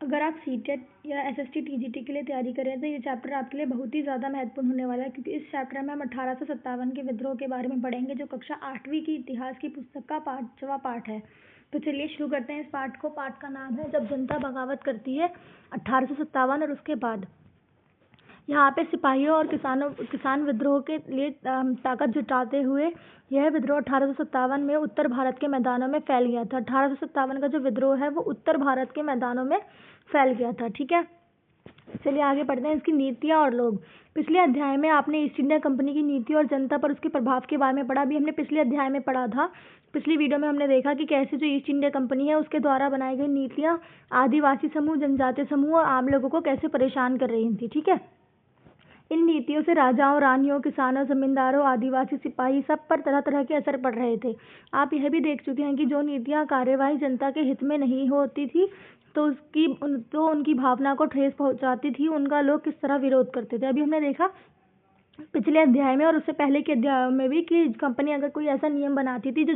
अगर आप सीटेट या एसएसटी टीजीटी के लिए तैयारी कर रहे हैं तो ये चैप्टर आपके लिए बहुत ही ज़्यादा महत्वपूर्ण होने वाला है, क्योंकि इस चैप्टर में हम 1857 के विद्रोह के बारे में पढ़ेंगे, जो कक्षा 8वीं की इतिहास की पुस्तक का 5वां पाठ है। तो चलिए शुरू करते हैं इस पाठ को। पाठ का नाम है जब जनता बगावत करती है, 1857 और उसके बाद। यहाँ पे सिपाहियों और किसान विद्रोह के लिए ताकत जुटाते हुए यह विद्रोह 1857 में उत्तर भारत के मैदानों में फैल गया था। 1857 का जो विद्रोह है वो उत्तर भारत के मैदानों में फैल गया था। ठीक है, चलिए आगे बढ़ते हैं। इसकी नीतियाँ और लोग। पिछले अध्याय में आपने ईस्ट इंडिया कंपनी की नीति और जनता पर उसके प्रभाव के बारे में पढ़ा। अभी हमने पिछले अध्याय में पढ़ा था, पिछली वीडियो में हमने देखा कि कैसे जो ईस्ट इंडिया कंपनी है उसके द्वारा बनाई गई नीतियाँ आदिवासी समूह, जनजातीय समूह और आम लोगों को कैसे परेशान कर रही थी। ठीक है, इन नीतियों से राजाओं, रानियों, किसानों, जमींदारों, आदिवासी, सिपाही सब पर तरह तरह के असर पड़ रहे थे। आप यह भी देख चुके हैं कि जो नीतियाँ कार्यवाही जनता के हित में नहीं होती थी तो उनकी भावना को ठेस पहुंचाती थी, उनका लोग किस तरह विरोध करते थे। अभी हमने देखा पिछले अध्याय में और उससे पहले के अध्याय में भी कि कंपनी अगर कोई ऐसा नियम बनाती थी जो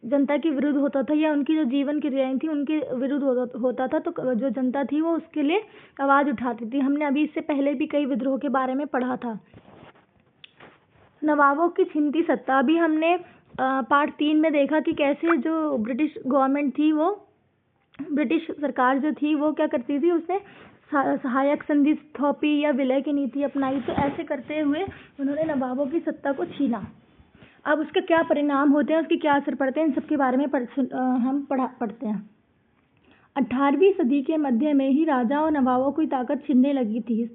जनता के विरुद्ध होता था या उनकी जो जीवन क्रियाएं थी उनके विरुद्ध होता था, तो जो जनता थी वो उसके लिए आवाज़ उठाती थी। हमने अभी इससे पहले भी कई विद्रोह के बारे में पढ़ा था। नवाबों की छिनती सत्ता। अभी हमने पार्ट 3 में देखा कि कैसे जो ब्रिटिश गवर्नमेंट थी, वो ब्रिटिश सरकार जो थी वो क्या करती थी, उसने सहायक संधि थोपी या विलय की नीति अपनाई। तो ऐसे करते हुए उन्होंने नवाबों की सत्ता को छीना। अब उसके क्या परिणाम होते हैं, उसके क्या असर पड़ते हैं, इन सब के बारे में हम पढ़ते हैं। 18वीं सदी के मध्य में ही राजा और नवाबों की ताकत छिनने लगी थी।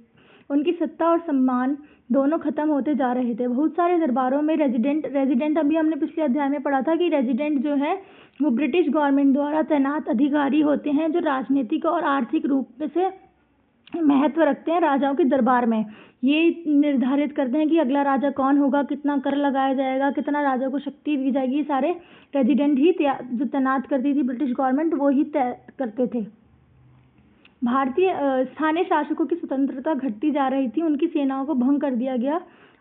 उनकी सत्ता और सम्मान दोनों खत्म होते जा रहे थे। बहुत सारे दरबारों में रेजिडेंट अभी हमने पिछले अध्याय में पढ़ा था कि रेजिडेंट जो है वो ब्रिटिश गवर्नमेंट द्वारा तैनात अधिकारी होते हैं, जो राजनीतिक और आर्थिक रूप से महत्व रखते हैं राजाओं के दरबार में। ये निर्धारित करते हैं कि अगला राजा कौन होगा, कितना कर लगाया जाएगा, कितना राजा को शक्ति दी जाएगी। सारे रेजिडेंट ही जो तैनात करती थी ब्रिटिश गवर्नमेंट, वो ही तय करते थे। भारतीय स्थानीय शासकों की स्वतंत्रता घटती जा रही थी, उनकी सेनाओं को भंग कर दिया गया,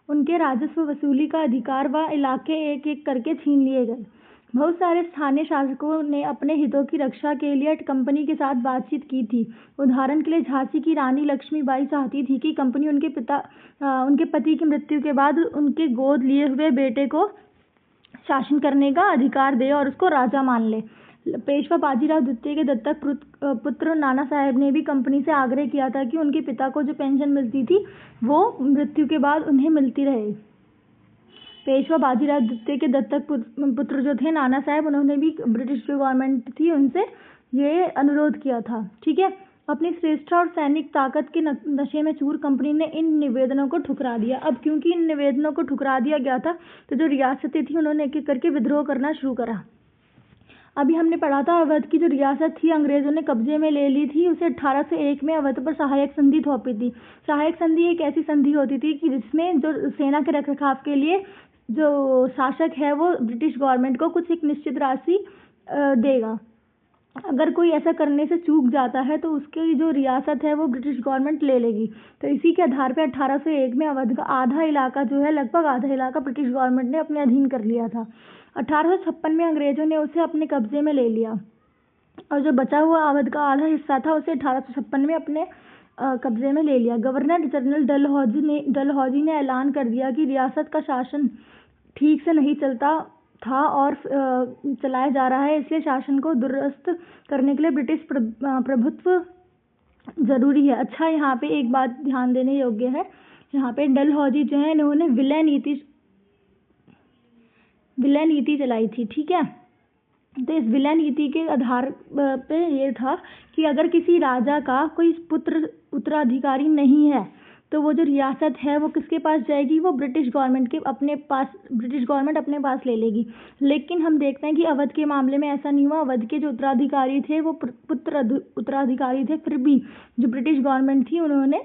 उनके राजस्व वसूली का अधिकार व इलाके एक एक करके छीन लिए गए। बहुत सारे स्थानीय शासकों ने अपने हितों की रक्षा के लिए कंपनी के साथ बातचीत की थी। उदाहरण के लिए झांसी की रानी लक्ष्मीबाई चाहती थी कि कंपनी उनके पति की मृत्यु के बाद उनके गोद लिए हुए बेटे को शासन करने का अधिकार दे और उसको राजा मान ले। पेशवा बाजीराव द्वितीय के दत्तक पुत्र नाना साहेब ने भी कंपनी से आग्रह किया था कि उनके पिता को जो पेंशन मिलती थी वो मृत्यु के बाद उन्हें मिलती रहे। पेशवा बाजीराव द्वितीय के दत्तक पुत्र जो थे नाना साहेब, उन्होंने भी ब्रिटिश जो गवर्नमेंट थी उनसे ये अनुरोध किया था। ठीक है, अपनी श्रेष्ठ और सैनिक ताकत के नशे में चूर कंपनी ने इन निवेदनों को ठुकरा दिया। अब क्योंकि इन निवेदनों को ठुकरा दिया गया था तो जो रियासतें थी उन्होंने एक एक करके विद्रोह करना शुरू करा। अभी हमने पढ़ा था अवध की जो रियासत थी अंग्रेजों ने कब्जे में ले ली थी, उसे 1801 में अवध पर सहायक संधि थोपी थी। सहायक संधि एक ऐसी संधि होती थी कि जिसमें जो सेना के रखरखाव के लिए जो शासक है वो ब्रिटिश गवर्नमेंट को कुछ एक निश्चित राशि देगा। अगर कोई ऐसा करने से चूक जाता है तो उसकी जो रियासत है वो ब्रिटिश गवर्नमेंट ले लेगी। तो इसी के आधार पर 1801 में अवध का आधा इलाका जो है, लगभग आधा इलाका ब्रिटिश गवर्नमेंट ने अपने अधीन कर लिया था। 1856 में अंग्रेजों ने उसे अपने कब्जे में ले लिया और जो बचा हुआ अवध का आधा हिस्सा था उसे 1856 में अपने कब्जे में ले लिया। गवर्नर जनरल डलहौजी ने ऐलान कर दिया कि रियासत का शासन ठीक से नहीं चलता था और चलाया जा रहा है, इसलिए शासन को दुरुस्त करने के लिए ब्रिटिश प्रभुत्व जरूरी है। अच्छा, यहाँ पे एक बात ध्यान देने योग्य है, यहाँ पे डलहौजी जो है इन्होंने विलय नीति चलाई थी। ठीक है, तो इस विलय नीति के आधार पे ये था कि अगर किसी राजा का कोई पुत्र उत्तराधिकारी नहीं है तो वो जो रियासत है वो किसके पास जाएगी, वो ब्रिटिश गवर्नमेंट अपने पास ले लेगी। लेकिन हम देखते हैं कि अवध के मामले में ऐसा नहीं हुआ। अवध के जो उत्तराधिकारी थे वो पुत्र उत्तराधिकारी थे, फिर भी जो ब्रिटिश गवर्नमेंट थी उन्होंने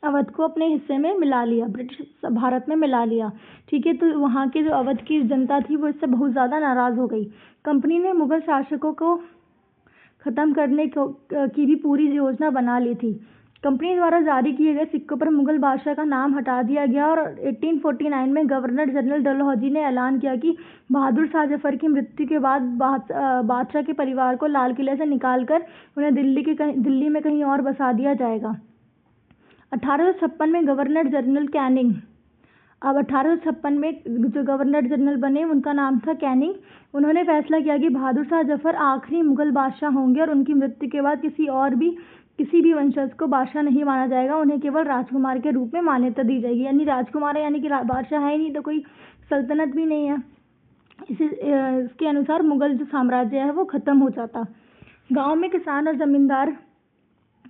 अवध को अपने हिस्से में मिला लिया, ब्रिटिश भारत में मिला लिया। ठीक है, तो वहाँ के जो अवध की जनता थी वो इससे बहुत ज़्यादा नाराज़ हो गई। कंपनी ने मुगल शासकों को ख़त्म करने की भी पूरी योजना बना ली थी। कंपनी द्वारा जारी किए गए सिक्कों पर मुगल बादशाह का नाम हटा दिया गया और 1849 में गवर्नर जनरल डलहौजी ने ऐलान किया कि बहादुर शाह जफर की मृत्यु के बाद बादशाह के परिवार को लाल किले से निकालकर उन्हें दिल्ली में कहीं और बसा दिया जाएगा। 1856 में गवर्नर जनरल कैनिंग, अब 1856 में जो गवर्नर जनरल बने उनका नाम था कैनिंग, उन्होंने फैसला किया कि बहादुर शाह जफर आखिरी मुगल बादशाह होंगे और उनकी मृत्यु के बाद किसी भी वंशज को बादशाह नहीं माना जाएगा, उन्हें केवल राजकुमार के रूप में मान्यता दी जाएगी। यानी राजकुमार है, यानी कि बादशाह है ही नहीं तो कोई सल्तनत भी नहीं है। इसके अनुसार मुगल जो साम्राज्य है वो खत्म हो जाता। गांव में किसान और जमींदार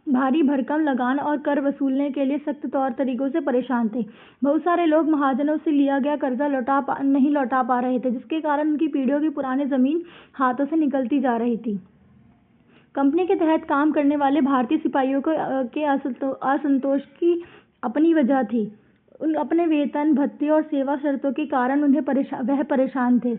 भारी भरकम लगान और कर वसूलने के लिए सख्त तौर तरीकों से परेशान थे। बहुत सारे लोग महाजनों से लिया गया कर्जा नहीं लौटा पा रहे थे, जिसके कारण उनकी पीढ़ियों की पुरानी जमीन हाथों से निकलती जा रही थी। कंपनी के तहत काम करने वाले भारतीय सिपाहियों के असंतोष की अपनी वजह थी। अपने वेतन भत्ते और सेवा शर्तों के कारण वह परेशान थे।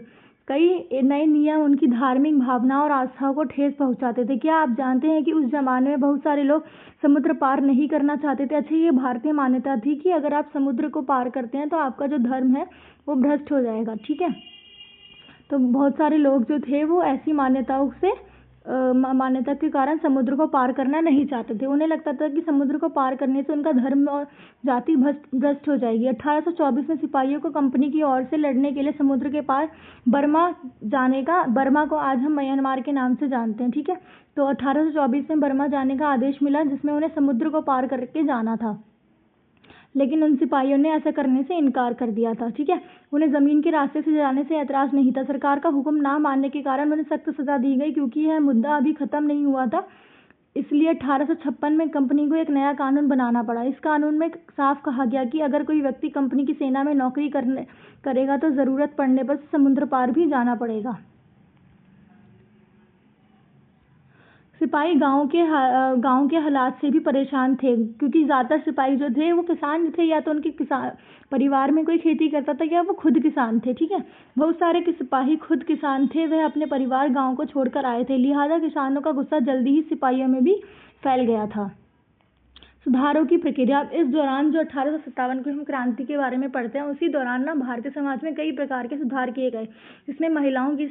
कई नए नियम उनकी धार्मिक भावना और आस्थाओं को ठेस पहुंचाते थे। क्या आप जानते हैं कि उस जमाने में बहुत सारे लोग समुद्र पार नहीं करना चाहते थे? अच्छा, ये भारतीय मान्यता थी कि अगर आप समुद्र को पार करते हैं तो आपका जो धर्म है वो भ्रष्ट हो जाएगा। ठीक है, तो बहुत सारे लोग जो थे वो ऐसी मान्यता के कारण समुद्र को पार करना नहीं चाहते थे। उन्हें लगता था कि समुद्र को पार करने से उनका धर्म और जाति भ्रष्ट हो जाएगी। 1824 में सिपाहियों को कंपनी की ओर से लड़ने के लिए समुद्र के पार बर्मा को आज हम म्यांमार के नाम से जानते हैं। ठीक है, तो 1824 में बर्मा जाने का आदेश मिला, जिसमें उन्हें समुद्र को पार करके जाना था, लेकिन उन सिपाहियों ने ऐसा करने से इनकार कर दिया था। ठीक है, उन्हें जमीन के रास्ते से जाने से ऐतराज नहीं था। सरकार का हुक्म ना मानने के कारण उन्हें सख्त सजा दी गई, क्योंकि यह मुद्दा अभी खत्म नहीं हुआ था। इसलिए 1856 में कंपनी को एक नया कानून बनाना पड़ा। इस कानून में साफ कहा गया कि अगर कोई व्यक्ति कंपनी की सेना में नौकरी करेगा तो जरूरत पड़ने पर समुद्र पार भी जाना पड़ेगा। सिपाही गांव के हालात से भी परेशान थे, क्योंकि ज़्यादातर सिपाही जो थे वो किसान थे, या तो उनके किसान परिवार में कोई खेती करता था या वो खुद किसान थे। ठीक है, बहुत सारे सिपाही खुद किसान थे, वह अपने परिवार गांव को छोड़कर आए थे, लिहाजा किसानों का गुस्सा जल्दी ही सिपाहियों में भी फैल गया था। सुधारों की प्रक्रिया। इस दौरान जो 1857 की हम क्रांति के बारे में पढ़ते हैं, उसी दौरान ना भारतीय समाज में कई प्रकार के सुधार किए गए। इसमें महिलाओं की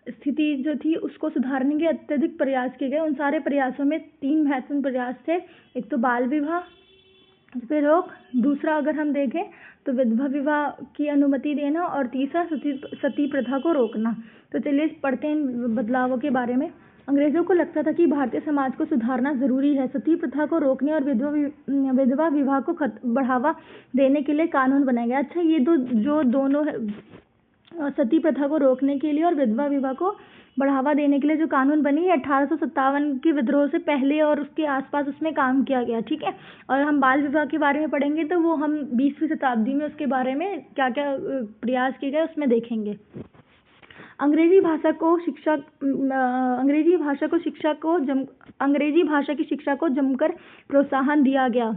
स्थिति जो थी उसको सुधारने के अत्यधिक प्रयास किए गए। उन सारे प्रयासों में 3 महत्वपूर्ण प्रयास थे। एक तो बाल विवाह पे रोक, दूसरा अगर हम देखें तो विधवा विवाह की अनुमति देना, और तीसरा सती प्रथा को रोकना। तो चलिए पढ़ते हैं इन बदलावों के बारे में। अंग्रेजों को लगता था कि भारतीय समाज को सुधारना जरूरी है। सती प्रथा को रोकने और विधवा विवाह को बढ़ावा देने के लिए कानून बनाया गया। अच्छा, ये जो दोनों सती प्रथा को रोकने के लिए और विधवा विवाह को बढ़ावा देने के लिए जो कानून बनी, 1857 के विद्रोह से पहले और उसके आसपास उसमें काम किया गया। ठीक है, और हम बाल विवाह के बारे में पढ़ेंगे तो वो हम 20वीं शताब्दी में उसके बारे में क्या क्या प्रयास किए गए उसमें देखेंगे। अंग्रेजी भाषा की शिक्षा को जमकर प्रोत्साहन दिया गया।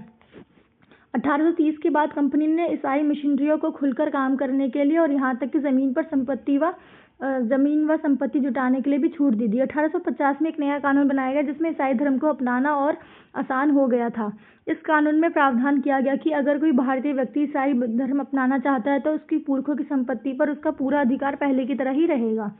1830 के बाद कंपनी ने ईसाई मिशनरियों को खुलकर काम करने के लिए और यहाँ तक कि जमीन व संपत्ति जुटाने के लिए भी छूट दी थी। 1850 में एक नया कानून बनाया गया, जिसमें ईसाई धर्म को अपनाना और आसान हो गया था। इस कानून में प्रावधान किया गया कि अगर कोई भारतीय व्यक्ति ईसाई धर्म अपनाना चाहता है तो उसकी पुरखों की संपत्ति पर उसका पूरा अधिकार पहले की तरह ही रहेगा।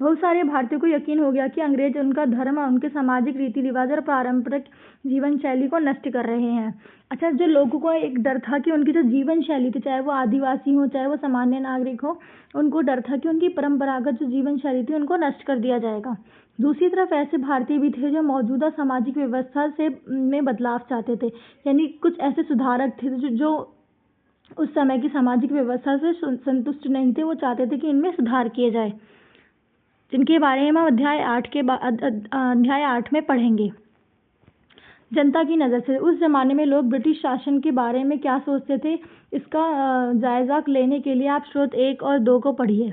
बहुत सारे भारतीयों को यकीन हो गया कि अंग्रेज उनका धर्म और उनके सामाजिक रीति रिवाज और पारंपरिक जीवन शैली को नष्ट कर रहे हैं। अच्छा, जो लोगों को एक डर था कि उनकी जो जीवन शैली थी, चाहे वो आदिवासी हो चाहे वो सामान्य नागरिक हो, उनको डर था कि उनकी परंपरागत जो जीवन शैली थी उनको नष्ट कर दिया जाएगा। दूसरी तरफ ऐसे भारतीय भी थे जो मौजूदा सामाजिक व्यवस्था में बदलाव चाहते थे, यानी कुछ ऐसे सुधारक थे जो उस समय की सामाजिक व्यवस्था से संतुष्ट नहीं थे। वो चाहते थे कि इनमें सुधार किए जाए, जिनके बारे में हम अध्याय 8 में पढ़ेंगे। जनता की नज़र से उस जमाने में लोग ब्रिटिश शासन के बारे में क्या सोचते थे, इसका जायजा लेने के लिए आप स्रोत 1 और 2 को पढ़िए।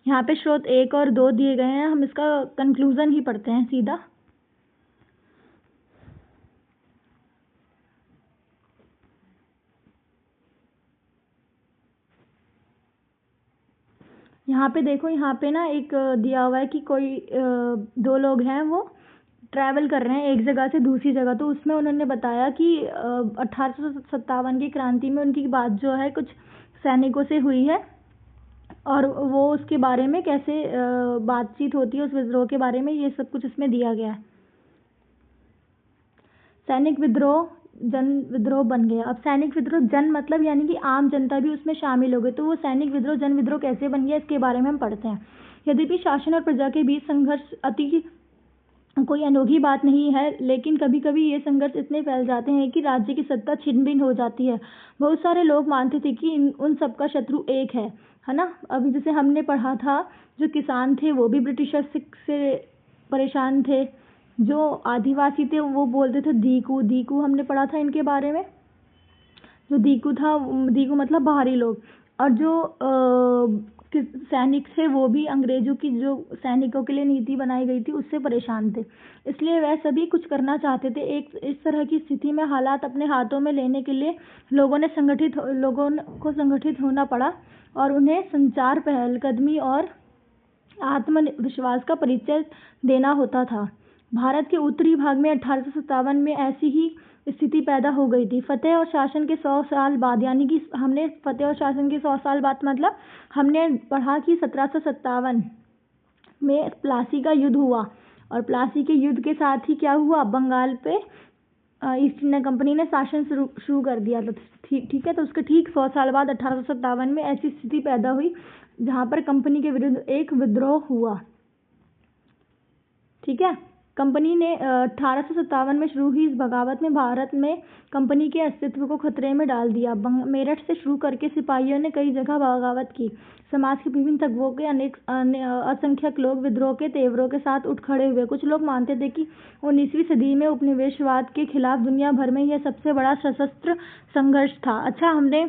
यहाँ पे स्रोत 1 और 2 दिए गए हैं, हम इसका कंक्लूजन ही पढ़ते हैं सीधा। यहाँ पे देखो, यहाँ पे ना एक दिया हुआ है कि कोई 2 लोग हैं, वो ट्रैवल कर रहे हैं एक जगह से दूसरी जगह, तो उसमें उन्होंने बताया कि 1857 की क्रांति में उनकी बात जो है कुछ सैनिकों से हुई है, और वो उसके बारे में कैसे बातचीत होती है उस विद्रोह के बारे में, ये सब कुछ इसमें दिया गया है। सैनिक विद्रोह जन विद्रोह बन गया। अब सैनिक विद्रोह जन मतलब यानी कि आम जनता भी उसमें शामिल हो गई, तो वो सैनिक विद्रोह जन विद्रोह कैसे बन गया इसके बारे में हम पढ़ते हैं। यद्यपि शासन और प्रजा के बीच संघर्ष अति कोई अनोखी बात नहीं है, लेकिन कभी कभी ये संघर्ष इतने फैल जाते हैं कि राज्य की सत्ता छिन्न भिन्न हो जाती है। बहुत सारे लोग मानते थे कि उन सबका शत्रु एक है ना। अभी जैसे हमने पढ़ा था, जो किसान थे वो भी ब्रिटिशर्स से परेशान थे, जो आदिवासी थे वो बोलते थे दीकू हमने पढ़ा था इनके बारे में। जो दीकू मतलब बाहरी लोग, और जो सैनिक थे वो भी अंग्रेजों की जो सैनिकों के लिए नीति बनाई गई थी उससे परेशान थे, इसलिए वह सभी कुछ करना चाहते थे। एक इस तरह की स्थिति में हालात अपने हाथों में लेने के लिए लोगों को संगठित होना पड़ा, और उन्हें संचार, पहलकदमी और आत्मविश्वास का परिचय देना होता था। भारत के उत्तरी भाग में 1857 में ऐसी ही स्थिति पैदा हो गई थी। फतेह और शासन के 100 साल बाद, यानी कि हमने फतेह और शासन के 100 साल बाद मतलब हमने पढ़ा कि 1757 में प्लासी का युद्ध हुआ, और प्लासी के युद्ध के साथ ही क्या हुआ, बंगाल पे ईस्ट इंडिया कंपनी ने शासन शुरू कर दिया था। ठीक है, तो उसके ठीक 100 साल बाद 1857 में ऐसी स्थिति पैदा हुई जहां पर कंपनी के विरुद्ध एक विद्रोह हुआ। ठीक है, कंपनी ने 1857 में शुरू हुई इस बगावत में भारत में कंपनी के अस्तित्व को खतरे में डाल दिया। मेरठ से शुरू करके सिपाहियों ने कई जगह बगावत की। समाज के विभिन्न तबकों के असंख्यक लोग विद्रोह के तेवरों के साथ उठ खड़े हुए। कुछ लोग मानते थे कि 19वीं सदी में उपनिवेशवाद के खिलाफ दुनिया भर में यह सबसे बड़ा सशस्त्र संघर्ष था। अच्छा, हमने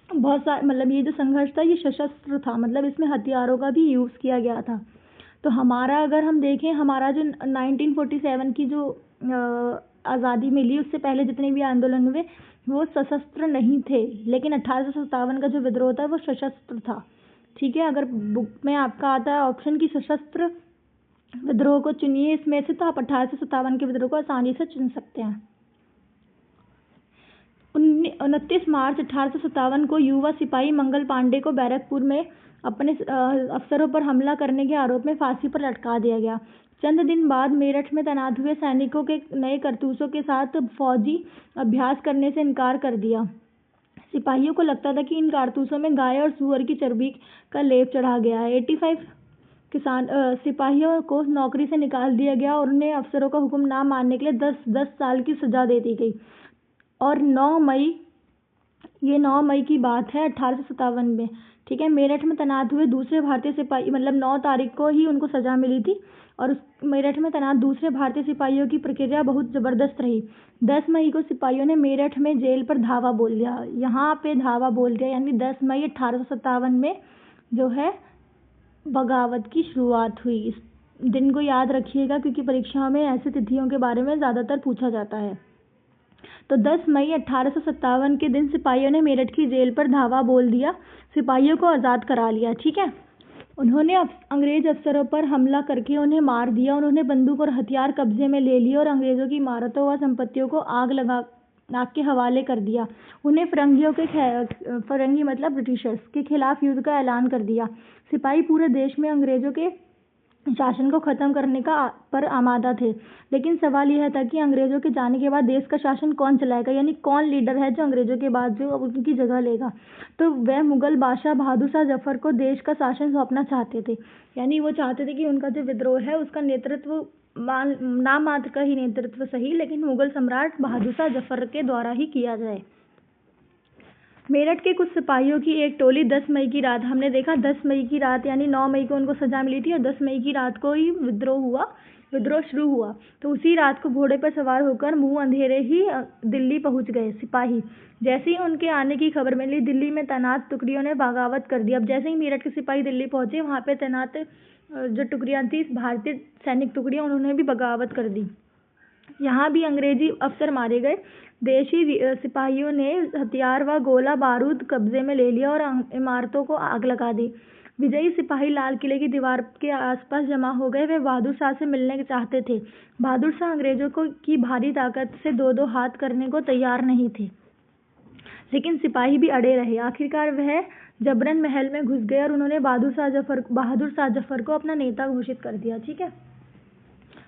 बहुत सारे मतलब ये जो संघर्ष था ये सशस्त्र था, मतलब इसमें हथियारों का भी यूज किया गया था। तो हमारा अगर हम देखें, हमारा जो 1947 की जो आज़ादी मिली उससे पहले जितने भी आंदोलन हुए वो सशस्त्र नहीं थे, लेकिन 1857 का जो विद्रोह था वो सशस्त्र था। ठीक है, अगर बुक में आपका आता है ऑप्शन की सशस्त्र विद्रोह को चुनिए इसमें से, तो आप 1857 के विद्रोह को आसानी से चुन सकते हैं। 29 मार्च 1857 को युवा सिपाही मंगल पांडे को बैरकपुर में अपने अफसरों पर हमला करने के आरोप में फांसी पर लटका दिया गया। चंद दिन बाद मेरठ में तैनात हुए सैनिकों के नए कारतूसों के साथ फौजी अभ्यास करने से इनकार कर दिया। सिपाहियों को लगता था कि इन कारतूसों में गाय और सूअर की चर्बी का लेप चढ़ा गया है। 85 सिपाहियों को नौकरी से निकाल दिया गया और उन्हें अफसरों का हुक्म ना मानने के लिए 10 साल की सजा दे दी गई। और 9 मई की बात है 1857 में। ठीक है, मेरठ में तैनात हुए दूसरे भारतीय सिपाही, मतलब 9 तारीख को ही उनको सजा मिली थी, और उस मेरठ में तैनात दूसरे भारतीय सिपाहियों की प्रक्रिया बहुत ज़बरदस्त रही। 10 मई को सिपाहियों ने मेरठ में जेल पर धावा बोल दिया। यहाँ पे धावा बोल दिया, यानी 10 मई 1857 में जो है बगावत की शुरुआत हुई। इस दिन को याद रखिएगा क्योंकि परीक्षाओं में ऐसे तिथियों के बारे में ज़्यादातर पूछा जाता है। तो 10 मई 1857 के दिन सिपाहियों ने मेरठ की जेल पर धावा बोल दिया, सिपाहियों को आज़ाद करा लिया। ठीक है, उन्होंने अंग्रेज अफसरों पर हमला करके उन्हें मार दिया। उन्होंने बंदूक और हथियार कब्जे में ले लिए और अंग्रेजों की इमारतों व संपत्तियों को आग के हवाले कर दिया। उन्हें फरंगी मतलब ब्रिटिशर्स के खिलाफ युद्ध का ऐलान कर दिया। सिपाही पूरे देश में अंग्रेजों के शासन को खत्म करने पर आमादा थे, लेकिन सवाल यह था कि अंग्रेजों के जाने के बाद देश का शासन कौन चलाएगा, यानी कौन लीडर है जो अंग्रेजों के बाद जो उनकी जगह लेगा। तो वह मुगल बादशाह बहादुर शाह जफर को देश का शासन सौंपना चाहते थे, यानी वो चाहते थे कि उनका जो विद्रोह है उसका नेतृत्व नाम मात्र का ही नेतृत्व सही, लेकिन मुगल सम्राट बहादुर शाह जफर के द्वारा ही किया जाए। मेरठ के कुछ सिपाहियों की एक टोली 10 मई की रात, हमने देखा 10 मई की रात यानी 9 मई को उनको सजा मिली थी और 10 मई की रात को ही विद्रोह शुरू हुआ। तो उसी रात को घोड़े पर सवार होकर मुंह अंधेरे ही दिल्ली पहुंच गए सिपाही। जैसे ही उनके आने की खबर मिली, दिल्ली में तैनात टुकड़ियों ने बगावत कर दी। अब जैसे ही मेरठ के सिपाही दिल्ली पहुंचे, वहां पे तैनात जो टुकड़ियां थी भारतीय सैनिक टुकड़ियां, उन्होंने भी बगावत कर दी। यहाँ भी अंग्रेजी अफसर मारे गए। देशी सिपाहियों ने हथियार व गोला बारूद कब्जे में ले लिया और इमारतों को आग लगा दी। विजयी सिपाही लाल किले की दीवार के आसपास जमा हो गए। वे बहादुर शाह से मिलने चाहते थे। बहादुर शाह अंग्रेजों की भारी ताकत से दो दो हाथ करने को तैयार नहीं थे, लेकिन सिपाही भी अड़े रहे। आखिरकार वह जबरन महल में घुस गए और उन्होंने बहादुर शाह जफर को अपना नेता घोषित कर दिया। ठीक है,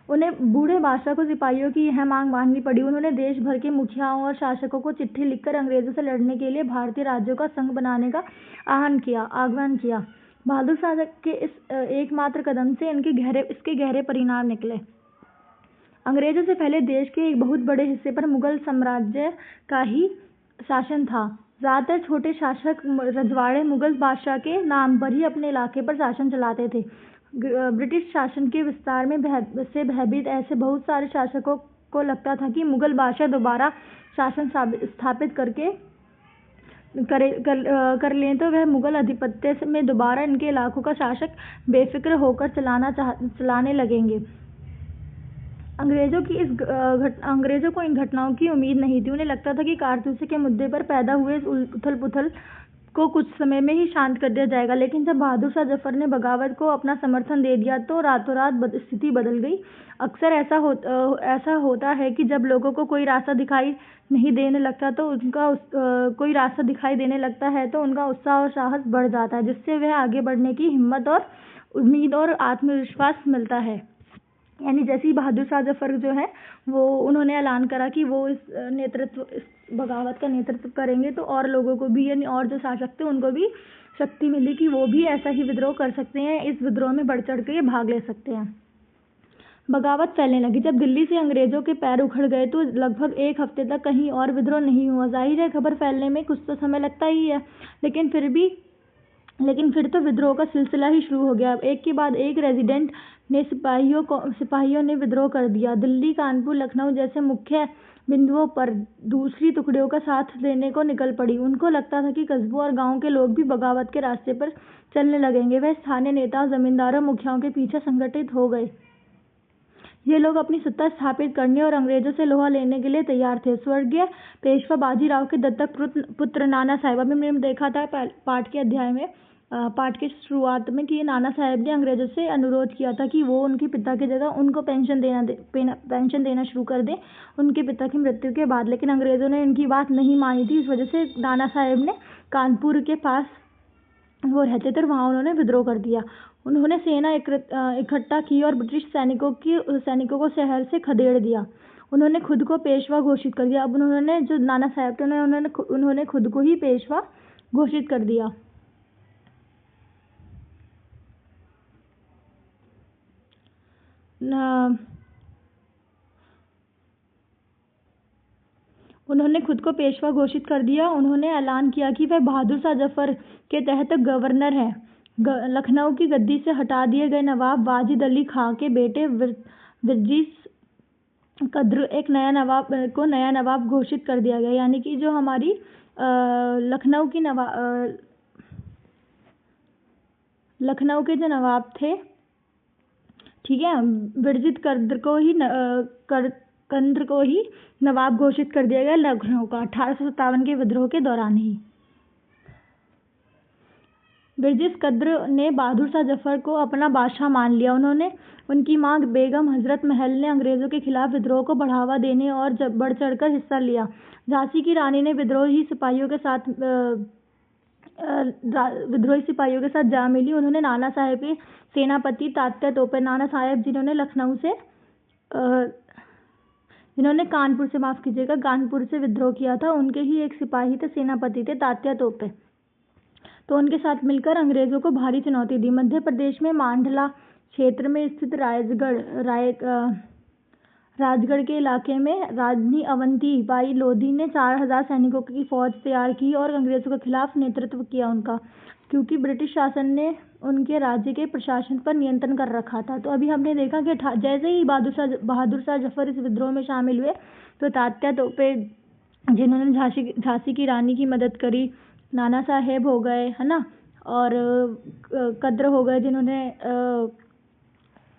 उन्हें बूढ़े बादशाह को सिपाहियों की यह मांग माननी पड़ी। उन्होंने देश भर के मुखियाओं और शासकों को चिट्ठी लिखकर अंग्रेजों से लड़ने के लिए भारतीय राज्यों का संघ बनाने का आह्वान किया। बहादुर शाह के इस एकमात्र कदम से इसके गहरे परिणाम निकले। अंग्रेजों से पहले देश के एक बहुत बड़े हिस्से पर मुगल साम्राज्य का ही शासन था। ज्यादातर छोटे शासक रजवाड़े मुगल बादशाह के नाम पर ही अपने इलाके पर शासन चलाते थे। ब्रिटिश शासन के विस्तार से भयभीत ऐसे बहुत सारे शासकों को लगता था कि मुगल बादशाह दोबारा शासन स्थापित कर लें तो वह मुगल आधिपत्य में दोबारा इनके इलाकों का शासक बेफिक्र होकर चलाने लगेंगे। अंग्रेजों को इन घटनाओं की उम्मीद नहीं थी। उन्हें लगता था कि कारतूसे के मुद्दे पर पैदा हुए उथल-पुथल को कुछ समय में ही शांत कर दिया जाएगा, लेकिन जब बहादुर शाह जफर ने बगावत को अपना समर्थन दे दिया तो रातों रात स्थिति बदल गई। अक्सर ऐसा होता है कि जब लोगों को कोई रास्ता दिखाई देने लगता है तो उनका उत्साह और साहस बढ़ जाता है, जिससे वह आगे बढ़ने की हिम्मत और उम्मीद और आत्मविश्वास मिलता है। यानी जैसे ही बहादुर शाह जफर जो है वो उन्होंने ऐलान करा कि वो इस बगावत का नेतृत्व करेंगे, तो और लोगों को भी यानी और जो शासक थे उनको भी शक्ति मिली कि वो भी ऐसा ही विद्रोह कर सकते हैं। इस विद्रोह में बढ़ चढ़ के भाग ले सकते हैं। बगावत फैलने लगी। जब दिल्ली से अंग्रेजों के पैर उखड़ गए तो लगभग एक हफ्ते तक कहीं और विद्रोह नहीं हुआ। जाहिर है खबर फैलने में कुछ तो समय लगता ही है, लेकिन फिर तो विद्रोह का सिलसिला ही शुरू हो गया। एक के बाद एक रेजिडेंट ने सिपाहियों ने विद्रोह कर दिया। दिल्ली, कानपुर, लखनऊ जैसे मुख्य बिंदुओं पर दूसरी टुकड़ियों का साथ देने को निकल पड़ी। उनको लगता था कि कस्बों और गांवों के लोग भी बगावत के रास्ते पर चलने लगेंगे। वह स्थानीय नेताओं, जमींदारों, मुखियाओं के पीछे संगठित हो गए। ये लोग अपनी सत्ता स्थापित करने और अंग्रेजों से लोहा लेने के लिए तैयार थे। स्वर्गीय पेशवा बाजीराव के दत्तक पुत्र नाना साहेब, अभी मैंने देखा था पाठ के शुरुआत में कि नाना साहेब ने अंग्रेजों से अनुरोध किया था कि वो उनके पिता की जगह उनको पेंशन देना शुरू कर दें उनके पिता की मृत्यु के बाद, लेकिन अंग्रेजों ने इनकी बात नहीं मानी थी। इस वजह से नाना साहेब ने कानपुर के पास वो रहते थे, वहां उन्होंने विद्रोह कर दिया। उन्होंने सेना इकट्ठा की और ब्रिटिश सैनिकों को शहर से खदेड़ दिया। उन्होंने खुद को पेशवा घोषित कर दिया। अब उन्होंने जो नाना साहेब थे उन्होंने खुद को ही पेशवा घोषित कर दिया। उन्होंने ऐलान किया कि वह बहादुर शाह जफर के तहत गवर्नर हैं। लखनऊ की गद्दी से हटा दिए गए नवाब वाजिद अली खां के बेटे वर्गीस कद्र को नया नवाब घोषित कर दिया गया। यानी कि जो हमारी लखनऊ के जो नवाब थे, ठीक है, वर्गीस कद्र को ही नवाब घोषित कर दिया गया लखनऊ का 1857 के विद्रोह के दौरान ही। वर्गीस कद्र ने बहादुर शाह जफर को अपना बादशाह मान लिया। उनकी मां बेगम हजरत महल ने अंग्रेजों के खिलाफ विद्रोह को बढ़ावा देने और बढ़ चढ़कर हिस्सा लिया। झांसी की रानी ने विद्रोही सिपाहियों के साथ जा मिली। उन्होंने नाना साहेब के सेनापति तात्या तोपे, नाना साहेब जिन्होंने कानपुर से विद्रोह किया था, उनके ही एक सिपाही थे, सेनापति थे तात्या तोपे। तो उनके साथ मिलकर अंग्रेजों को भारी चुनौती दी। मध्य प्रदेश में मांडला क्षेत्र में स्थित राजगढ़ के इलाके में रानी अवंती बाई लोधी ने 4000 सैनिकों की फौज तैयार की और अंग्रेजों के खिलाफ नेतृत्व किया उनका, क्योंकि ब्रिटिश शासन ने उनके राज्य के प्रशासन पर नियंत्रण कर रखा था। तो अभी हमने देखा कि जैसे ही बहादुर शाह जफर इस विद्रोह में शामिल हुए तो तात्या तोपे जिन्होंने झांसी की रानी की मदद करी, नाना साहेब हो गए, है ना, और कद्र हो गए जिन्होंने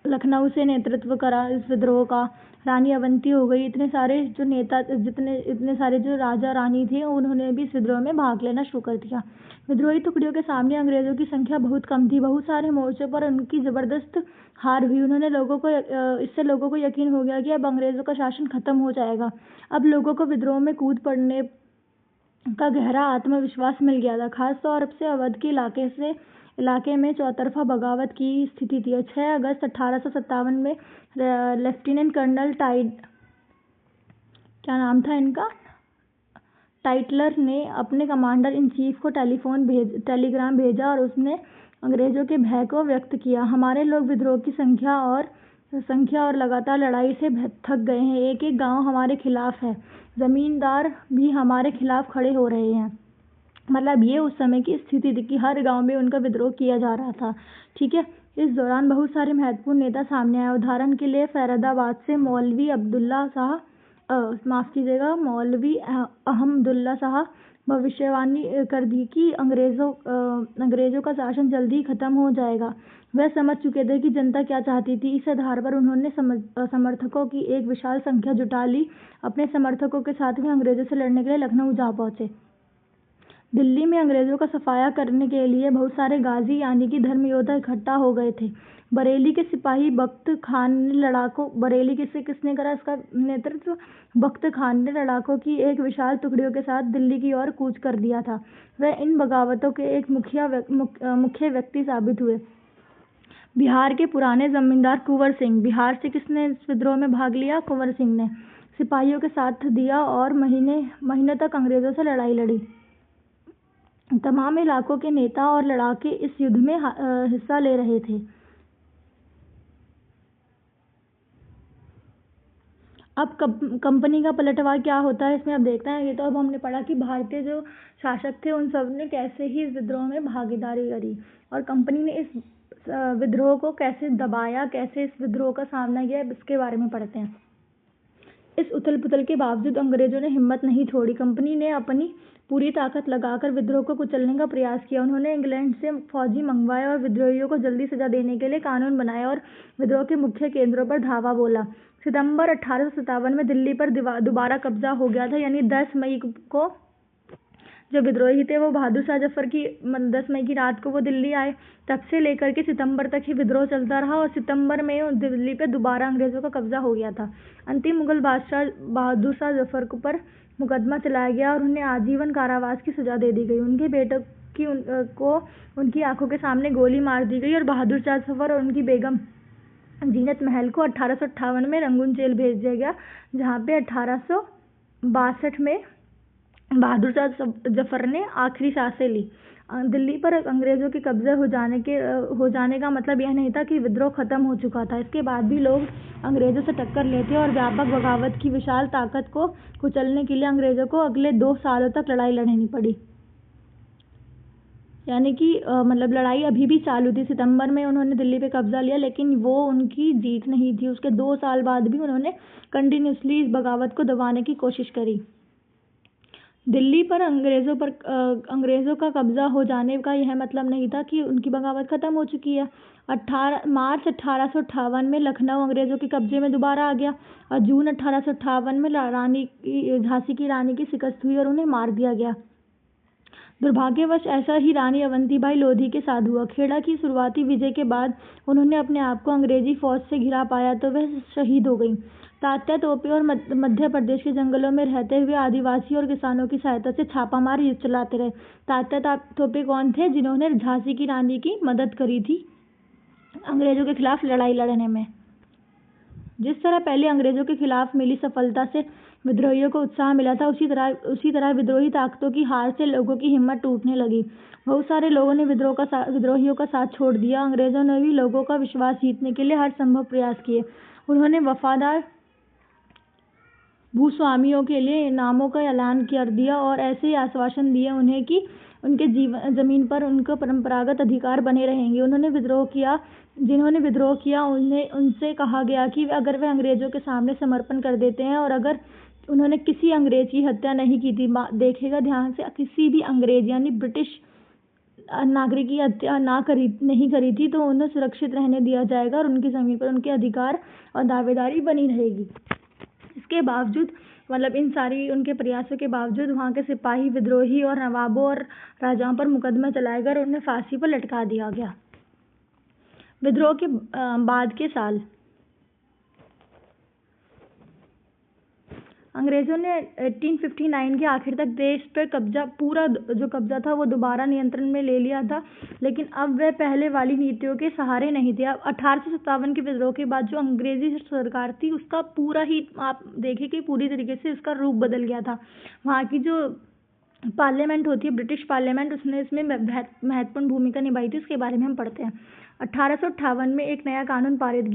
लखनऊ से नेतृत्व करा इस विद्रोह का, रानी अवंती हो गई, इतने सारे जो नेता इतने सारे जो राजा रानी थे उन्होंने भी इस विद्रोह में भाग लेना शुरू कर दिया। विद्रोही टुकड़ियों के सामने अंग्रेजों की संख्या बहुत कम थी। बहुत सारे मोर्चों पर उनकी जबरदस्त हार हुई। इससे लोगों को यकीन हो गया कि अब अंग्रेजों का शासन खत्म हो जाएगा। अब लोगों को विद्रोह में कूद पड़ने का गहरा आत्मविश्वास मिल गया था। खास तौर से अवध के इलाके में चौतरफा बगावत की स्थिति थी। 6 अगस्त 1857 में लेफ्टिनेंट कर्नल टाइटलर ने अपने कमांडर इन चीफ को टेलीग्राम भेजा और उसने अंग्रेजों के भय को व्यक्त किया। हमारे लोग विद्रोह की संख्या और लगातार लड़ाई से थक गए हैं। एक एक गांव हमारे खिलाफ है। जमींदार भी हमारे खिलाफ खड़े हो रहे हैं। मतलब ये उस समय की स्थिति थी कि हर गांव में उनका विद्रोह किया जा रहा था। ठीक है। इस दौरान बहुत सारे महत्वपूर्ण नेता सामने आए। उदाहरण के लिए फैरुखाबाद से मौलवी अहमदुल्ला शाह भविष्यवाणी कर दी कि अंग्रेजों का शासन जल्दी ही खत्म हो जाएगा। वह समझ चुके थे कि जनता क्या चाहती थी। इस आधार पर उन्होंने समर्थकों की एक विशाल संख्या जुटा ली। अपने समर्थकों के साथ वे अंग्रेजों से लड़ने के लिए लखनऊ जा पहुंचे। दिल्ली में अंग्रेजों का सफाया करने के लिए बहुत सारे गाजी यानी कि धर्म योद्धा इकट्ठा हो गए थे। बरेली के सिपाही बख्त खान ने किसने करा इसका नेतृत्व? बख्त खान ने लड़ाकों की एक विशाल टुकड़ियों के साथ दिल्ली की ओर कूच कर दिया था। वह इन बगावतों के एक मुख्य व्यक्ति साबित हुए। बिहार के पुराने जमींदार कुंवर सिंह। बिहार से किसने इस विद्रोह में भाग लिया? कुंवर सिंह ने सिपाहियों के साथ दिया और महीनों तक अंग्रेजों से लड़ाई लड़ी। तमाम इलाकों के नेता और लड़ाके इस युद्ध में हिस्सा ले रहे थे। अब कंपनी का पलटवार क्या होता है इसमें अब देखते हैं। ये तो अब हमने पढ़ा कि भारतीय जो शासक थे उन सब ने कैसे ही इस विद्रोह में भागीदारी करी और कंपनी ने इस विद्रोह को कैसे दबाया, कैसे इस विद्रोह का सामना किया, इसके बारे में पढ़ते हैं। इस उथल पुथल के बावजूद अंग्रेजों ने हिम्मत नहीं छोड़ी। कंपनी ने अपनी पूरी ताकत लगाकर विद्रोह को कुचलने का प्रयास किया। उन्होंने इंग्लैंड से फौजी मंगवाए और विद्रोहियों को जल्दी सजा देने के लिए कानून बनाए और विद्रोह के मुख्य केंद्रों पर धावा बोला। सितंबर 1857 में दिल्ली पर दोबारा कब्जा हो गया था। यानी 10 मई को जो विद्रोही थे वो बहादुर शाह जफर की 10 मई की रात को वो दिल्ली आए। तब से लेकर के सितंबर तक ही विद्रोह चलता रहा और सितंबर में दिल्ली पे दोबारा अंग्रेजों का कब्जा हो गया था। अंतिम मुगल बादशाह बहादुर शाह जफर पर मुकदमा चलाया गया और उन्हें आजीवन कारावास की सजा दे दी गई। उनके बेटों को उनकी आंखों के सामने गोली मार दी गई और बहादुर शाह जफर और उनकी बेगम जीनत महल को 1858 में रंगून जेल भेज दिया गया, जहाँ पे 1862 में बहादुर शाह जफर ने आखिरी सांसें ली। दिल्ली पर अंग्रेजों के कब्जे हो जाने का मतलब यह नहीं था कि विद्रोह खत्म हो चुका था। इसके बाद भी लोग अंग्रेजों से टक्कर लेते और व्यापक बगावत की विशाल ताकत को कुचलने के लिए अंग्रेजों को अगले 2 सालों तक लड़ाई लड़नी पड़ी। यानी कि मतलब लड़ाई अभी भी चालू थी। सितंबर में उन्होंने दिल्ली पे कब्जा लिया लेकिन वो उनकी जीत नहीं थी। उसके 2 साल बाद भी उन्होंने कंटिन्यूसली इस बगावत को दबाने की कोशिश करी। दिल्ली पर अंग्रेजों का कब्जा हो जाने का यह मतलब नहीं था कि उनकी बगावत खत्म हो चुकी है। मार्च 1858 में लखनऊ अंग्रेजों के कब्जे में दोबारा आ गया और जून 1858 में झांसी की रानी की शिकस्त हुई और उन्हें मार दिया गया। दुर्भाग्यवश ऐसा ही रानी अवंतीबाई लोधी के साथ हुआ। खेड़ा की शुरुआती विजय के बाद उन्होंने अपने आप को अंग्रेजी फौज से घिरा पाया तो वह शहीद हो गई। तात्या तोपे और मध्य प्रदेश के जंगलों में रहते हुए आदिवासी और किसानों की सहायता से छापामार युद्ध चलाते रहे। तात्या तोपे कौन थे? जिन्होंने झांसी की रानी की मदद करी थी अंग्रेजों के खिलाफ लड़ाई लड़ने में। जिस तरह पहले अंग्रेजों के खिलाफ मिली सफलता से विद्रोहियों को उत्साह मिला था, उसी तरह विद्रोही ताकतों की हार से लोगों की हिम्मत टूटने लगी। बहुत सारे लोगों ने विद्रोहियों का साथ छोड़ दिया। अंग्रेजों ने भी लोगों का विश्वास जीतने के लिए हर संभव प्रयास किए। उन्होंने वफादार भूस्वामियों के लिए इनामों का ऐलान कर दिया और ऐसे ही आश्वासन दिए उन्हें कि उनके जमीन पर उनका परंपरागत अधिकार बने रहेंगे। जिन्होंने विद्रोह किया उनसे कहा गया कि अगर वे अंग्रेजों के सामने समर्पण कर देते हैं और अगर उन्होंने किसी अंग्रेज की हत्या नहीं की थी, देखिएगा ध्यान से, किसी भी अंग्रेज यानी ब्रिटिश नागरिक की हत्या नहीं करी थी तो उन्हें सुरक्षित रहने दिया जाएगा और उनकी जमीन पर उनके अधिकार और दावेदारी बनी रहेगी। इसके बावजूद मतलब इन सारी उनके प्रयासों के बावजूद वहाँ के सिपाही विद्रोही और नवाबों और राजाओं पर मुकदमा चलाए गए और उन्हें फांसी पर लटका दिया गया। विद्रोह के बाद के साल अंग्रेजों ने 1859 के आखिर तक देश पर पूरा जो कब्जा था वो दोबारा नियंत्रण में ले लिया था, लेकिन अब वह पहले वाली नीतियों के सहारे नहीं थे। अब 1857 के विद्रोह के बाद जो अंग्रेजी सरकार थी उसका पूरा ही आप देखें कि पूरी तरीके से उसका रूप बदल गया था। वहाँ की जो पार्लियामेंट होती है, ब्रिटिश पार्लियामेंट, उसने इसमें महत्वपूर्ण भूमिका निभाई थी। उसके बारे में हम पढ़ते हैं। 1858 में एक नया कानून पारित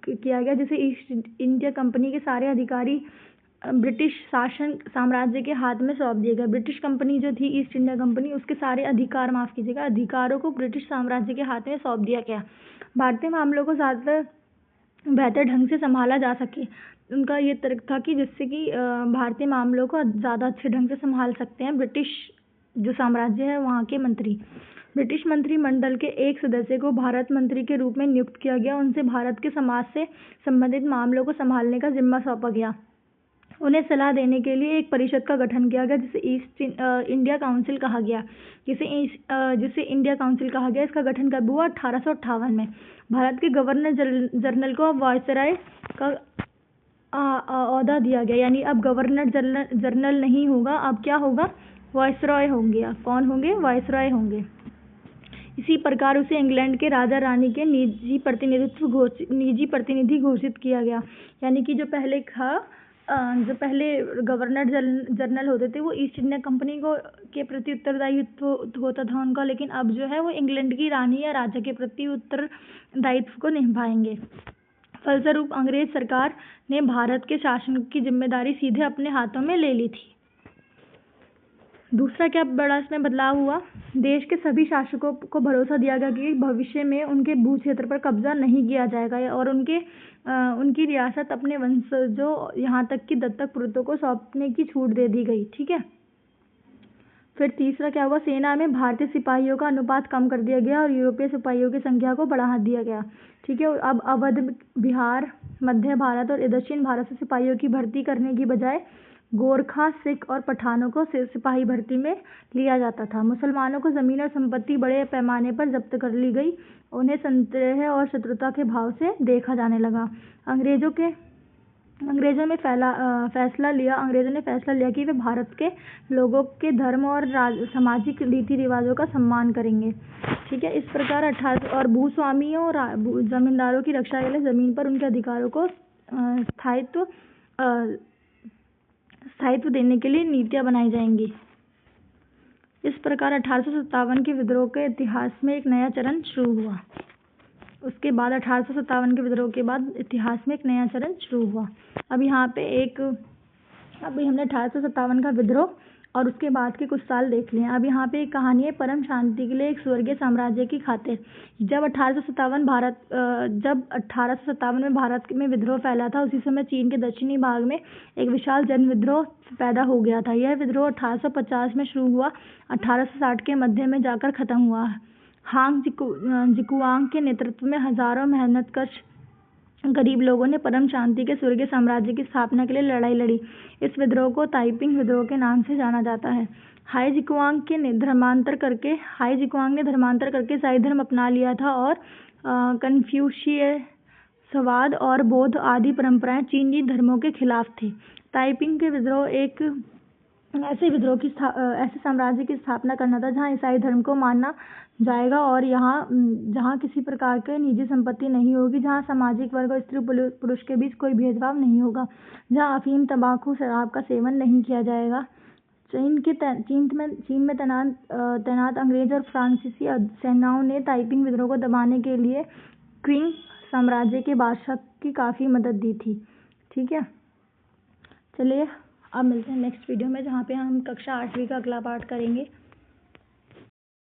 किया गया जिसे ईस्ट इंडिया कंपनी के सारे अधिकारी ब्रिटिश शासन साम्राज्य के हाथ में सौंप दिए गए। ब्रिटिश कंपनी जो थी, ईस्ट इंडिया कंपनी, उसके सारे अधिकार, माफ कीजिएगा, अधिकारों को ब्रिटिश साम्राज्य के हाथ में सौंप दिया गया। भारतीय मामलों को ज़्यादा बेहतर ढंग से संभाला जा सके, उनका ये तर्क था कि जिससे कि भारतीय मामलों को ज़्यादा अच्छे ढंग से संभाल सकते हैं ब्रिटिश जो साम्राज्य है वहाँ के मंत्री। ब्रिटिश मंत्रिमंडल के एक सदस्य को भारत मंत्री के रूप में नियुक्त किया गया। उनसे भारत के समाज से संबंधित मामलों को संभालने का जिम्मा सौंपा गया। उन्हें सलाह देने के लिए एक परिषद का गठन किया गया जिसे ईस्ट इंडिया काउंसिल कहा गया। जिसे इंडिया काउंसिल कहा गया। इसका गठन कब हुआ? 1858 में। भारत के गवर्नर जनरल को अब वायसराय का ओहदा दिया गया, यानी अब गवर्नर जनरल नहीं होगा, अब क्या होगा? वायसराय होंगे। कौन होंगे? वायसराय होंगे। इसी प्रकार उसे इंग्लैंड के राजा रानी के निजी प्रतिनिधि घोषित किया गया, यानी कि जो पहले गवर्नर जनरल होते थे वो ईस्ट इंडिया कंपनी के प्रति उत्तरदायित्व होता था उनका, लेकिन अब जो है वो इंग्लैंड की रानी या राजा के प्रति उत्तरदायित्व को निभाएंगे। फलस्वरूप अंग्रेज सरकार ने भारत के शासन की जिम्मेदारी सीधे अपने हाथों में ले ली थी। दूसरा क्या बड़ा इसमें बदलाव हुआ? देश के सभी शासकों को भरोसा दिया गया कि भविष्य में उनके भू क्षेत्र पर कब्जा नहीं किया जाएगा और उनकी रियासत अपने वंशजों यहाँ तक कि दत्तक पुत्रों को सौंपने की छूट दे दी गई। ठीक है। फिर तीसरा क्या हुआ? सेना में भारतीय सिपाहियों का अनुपात कम कर दिया गया और यूरोपीय सिपाहियों की संख्या को बढ़ा दिया गया। ठीक है। अब अवध, बिहार, मध्य भारत और दक्षिण भारत से सिपाहियों की भर्ती करने की बजाय गोरखा, सिख और पठानों को सिपाही भर्ती में लिया जाता था। मुसलमानों को जमीन और संपत्ति बड़े पैमाने पर जब्त कर ली गई। उन्हें संदेह और शत्रुता के भाव से देखा जाने लगा। अंग्रेजों ने फैसला लिया कि वे भारत के लोगों के धर्म और सामाजिक रीति रिवाजों का सम्मान करेंगे। ठीक है। इस प्रकार और भूस्वामियों और जमींदारों की रक्षा के लिए जमीन पर उनके अधिकारों को स्थायित्व देने के लिए नीतियां बनाई जाएंगी। इस प्रकार 1857 के विद्रोह के इतिहास में एक नया चरण शुरू हुआ। उसके बाद 1857 के विद्रोह के बाद इतिहास में एक नया चरण शुरू हुआ। अब यहाँ पे अभी हमने 1857 का विद्रोह और उसके बाद के कुछ साल देख लिए। अब यहाँ पे एक कहानी है, परम शांति के लिए एक स्वर्गीय साम्राज्य की खातिर। जब 1857 में भारत में विद्रोह फैला था, उसी समय चीन के दक्षिणी भाग में एक विशाल जन विद्रोह पैदा हो गया था। यह विद्रोह 1850 में शुरू हुआ, 1860 के मध्य में जाकर खत्म हुआ। हांग जिकुआंग के नेतृत्व में हजारों मेहनतकश गरीब लोगों ने परम शांति के स्वर्गीय साम्राज्य की स्थापना के लिए लड़ाई लड़ी। इस विद्रोह को ताइपिंग विद्रोह के नाम से जाना जाता है। हाई जिकुआंग ने धर्मांतर करके ईसाई धर्म अपना लिया था और कन्फ्यूशियसवाद और बौद्ध आदि परंपराएं चीनी धर्मों के खिलाफ थी। ताइपिंग के विद्रोह एक ऐसे साम्राज्य की स्थापना करना था जहां ईसाई धर्म को माना जाएगा और जहां किसी प्रकार के निजी संपत्ति नहीं होगी, जहां सामाजिक वर्ग और स्त्री पुरुष के बीच कोई भेदभाव नहीं होगा, जहां अफीम, तंबाकू, शराब का सेवन नहीं किया जाएगा। चीन में तैनात अंग्रेज और फ्रांसीसी सेनाओं ने ताइपिंग विद्रोह को दबाने के लिए क्विंग साम्राज्य के बादशाह की काफी मदद दी थी। ठीक है। चलिए अब मिलते हैं नेक्स्ट वीडियो में, जहाँ पे हम कक्षा 8वीं का अगला पाठ करेंगे।